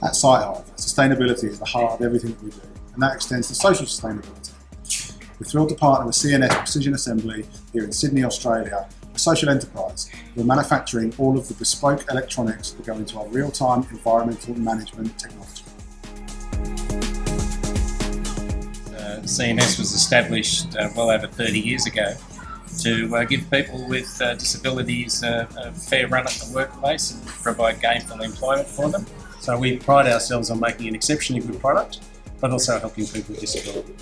At SiteHive, sustainability is the heart of everything that we do, and that extends to social sustainability. We're thrilled to partner with CNS Precision Assembly here in Sydney, Australia, a social enterprise who are manufacturing all of the bespoke electronics that go into our real-time environmental management technology. CNS was established well over 30 years ago to give people with disabilities a fair run at the workplace and provide gainful employment for them. So we pride ourselves on making an exceptionally good product, but also helping people with disability.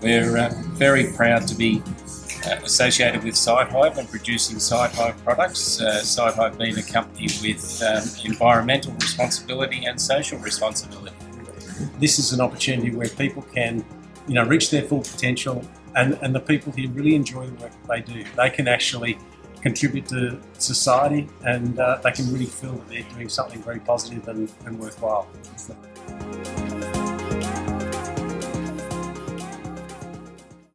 We're very proud to be associated with SiteHive and producing SiteHive products. SiteHive being a company with environmental responsibility and social responsibility. This is an opportunity where people can, reach their full potential, and the people here really enjoy the work that they do. They can actually contribute to society, and they can really feel that they're doing something very positive and worthwhile.